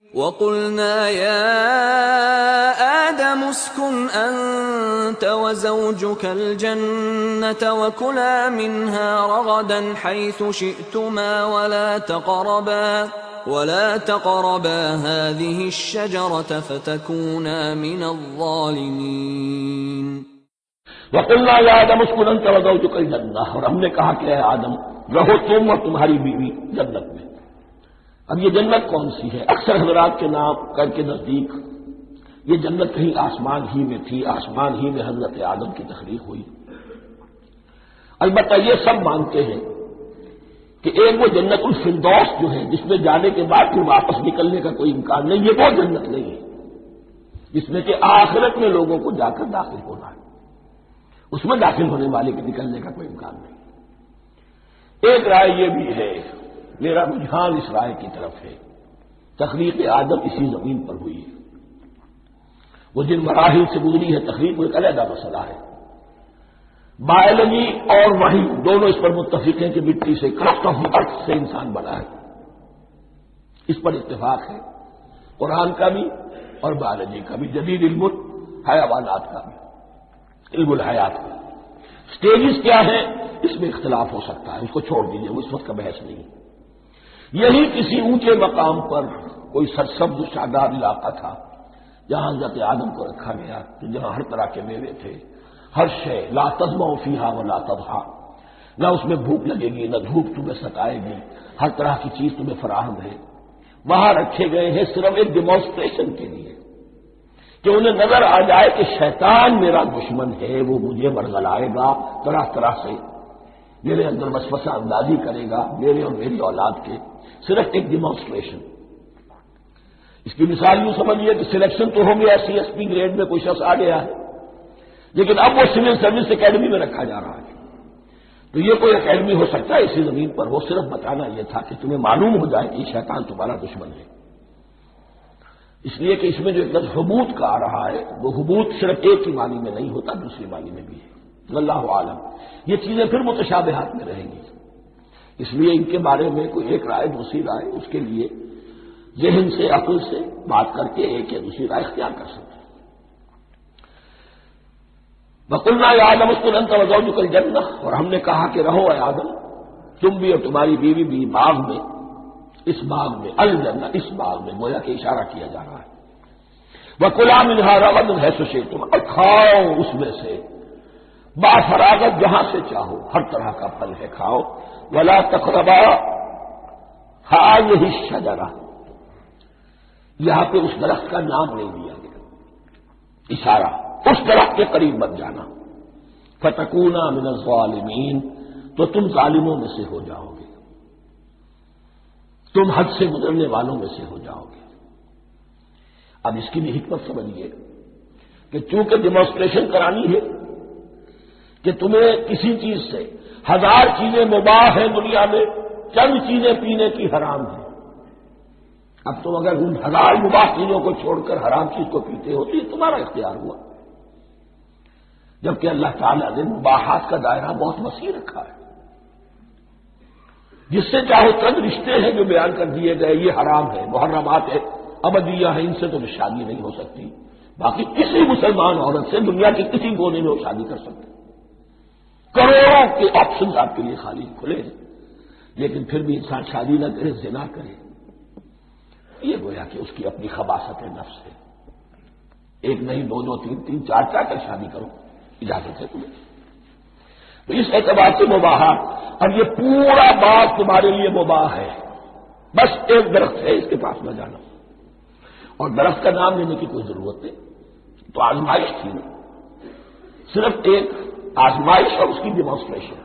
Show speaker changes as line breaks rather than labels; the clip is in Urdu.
وَقُلْنَا يَا آدَمُ اسْكُنْ أَنْتَ وَزَوْجُكَ الْجَنَّةَ وَكُلَا مِنْهَا رَغَدًا حَيْثُ شِئْتُمَا وَلَا تَقْرَبَا هَذِهِ الشَّجَرَةَ فَتَكُونَا مِنَ الظَّالِمِينَ
وَقُلْنَا يَا آدَمُ اسْكُنْ أَنْتَ وَزَوْجُكَ الْجَنَّةَ، اور ہم نے کہا کہ اے آدم رہو تم اور تمہاری بیوی جنت میں۔ اب یہ جنت کون سی ہے؟ اکثر حضرات کے نام کر کے نزدیک یہ جنت کہیں آسمان ہی میں تھی، آسمان ہی میں حضرت آدم کی تخلیق ہوئی۔ البتہ یہ سب مانتے ہیں کہ ایک وہ جنت الفردوس جو ہے جس میں جانے کے بعد پھر واپس نکلنے کا کوئی امکان نہیں، یہ وہ جنت نہیں ہے جس میں کہ آخرت میں لوگوں کو جا کر داخل ہونا ہے، اس میں داخل ہونے والے کے نکلنے کا کوئی امکان نہیں۔ ایک رائے یہ بھی ہے، میرا رجحان اس رائے کی طرف ہے، تخلیق آدم اسی زمین پر ہوئی ہے۔ وہ جن مراحل سے گزری ہے تخلیق وہ ایک علیحدہ مسئلہ ہے۔ بایولوجی اور وحی دونوں اس پر متفق ہیں کہ مٹی سے، کرسٹ آف دی ارتھ سے انسان بنا ہے، اس پر اتفاق ہے، قرآن کا بھی اور بایولوجی کا بھی، جدید علم حیوانات کا بھی، علم الحیات کا۔ سٹیجز کیا ہے اس میں اختلاف ہو سکتا ہے، اس کو چھوڑ دیجیے، وہ اس وقت کا بحث نہیں۔ یہی کسی اونچے مقام پر کوئی سرسبز و شاداب علاقہ تھا جہاں حضرت آدم کو رکھا گیا، جہاں ہر طرح کے میوے تھے، ہر شے، لا تظمأ فیہا ولا تضحیٰ، نہ اس میں بھوک لگے گی نہ دھوپ تمہیں ستائے گی، ہر طرح کی چیز تمہیں فراہم ہے۔ وہاں رکھے گئے ہیں صرف ایک ڈیمانسٹریشن کے لیے کہ انہیں نظر آ جائے کہ شیطان میرا دشمن ہے، وہ مجھے ورغلائے گا، طرح طرح سے میرے اندر وسوسہ اندازی کرے گا، میرے اور میری اولاد کے، صرف ایک ڈیمانسٹریشن۔ اس کی مثال یوں سمجھیے کہ سلیکشن تو ہو گیا، سی ایس پی گریڈ میں کوئی شخص آ گیا ہے، لیکن اب وہ سول سروس اکیڈمی میں رکھا جا رہا ہے۔ تو یہ کوئی اکیڈمی ہو سکتا ہے اسی زمین پر، وہ صرف بتانا یہ تھا کہ تمہیں معلوم ہو جائے کہ شیطان تمہارا دشمن ہے۔ اس لیے کہ اس میں جو ایک لفظ حبوط کا آ رہا ہے، وہ حبوط صرف ایک ہی معنی میں نہیں ہوتا، دوسری معنی میں بھی ہے۔ اللہ عالم، یہ چیزیں پھر متشابہات میں رہیں گی، اس لیے ان کے بارے میں کوئی ایک رائے دوسری رائے، اس کے لیے ذہن سے، عقل سے بات کر کے ایک یا دوسری رائے اختیار کر سکتے ہیں۔ وَقُلْنَا يَا آدَمُ اسْكُنْ أَنْتَ وَزَوْجُكَ الْجَنَّةَ، اور ہم نے کہا کہ رہو اے آدم تم بھی اور تمہاری بیوی بھی باغ میں، اس باغ میں، الجنہ اس باغ میں، گویا کہ اشارہ کیا جا رہا ہے۔ وَكُلَا مِنْهَا رَغَدًا حَيْثُ شِئْتُمْ، اور کھاؤ اس میں سے بافراغت جہاں سے چاہو، ہر طرح کا پھل ہے کھاؤ۔ وَلَا تَقْرَبَا هَٰذِهِ الشَّجَرَةَ، یہاں پہ اس درخت کا نام نہیں دیا گیا، اشارہ اس درخت کے قریب مت جانا۔ فَتَكُونَا مِنَ الظَّالِمِينَ، تو تم ظالموں میں سے ہو جاؤ گے، تم حد سے گزرنے والوں میں سے ہو جاؤ گے۔ اب اس کی بھی حکمت سمجھیے کہ چونکہ ڈیمانسٹریشن کرانی ہے کہ تمہیں کسی چیز سے، ہزار چیزیں مباح ہیں دنیا میں، چند چیزیں پینے کی حرام ہیں، اب تم اگر ان ہزار مباح چیزوں کو چھوڑ کر حرام چیز کو پیتے ہو تو یہ تمہارا اختیار ہوا، جبکہ اللہ تعالیٰ نے مباحات کا دائرہ بہت وسیع رکھا ہے، جس سے چاہے چند رشتے ہیں جو بیان کر دیے گئے یہ حرام ہے، محرمات ہے، ابدیہ ہیں، ان سے تو شادی نہیں ہو سکتی، باقی کسی مسلمان عورت سے دنیا کے کسی کونے میں وہ شادی کر سکتے، کروڑوں کے آپشنز آپ کے لیے خالی کھلے ہیں، لیکن پھر بھی انسان شادی نہ کرے، زنا کرے، یہ گویا کہ اس کی اپنی خباثت نفس ہے۔ ایک نہیں، دو دو، تین تین، چار چار کر شادی کرو، اجازت ہے تمہیں۔ تو اس اعتبار سے مباحات، اب یہ پورا باغ تمہارے لیے مباح ہے، بس ایک درخت ہے اس کے پاس نہ جانا، اور درخت کا نام لینے کی کوئی ضرورت نہیں، تو آزمائش تھی نا، صرف ایک آزمائش اور اس کی ڈیمانسٹریشن۔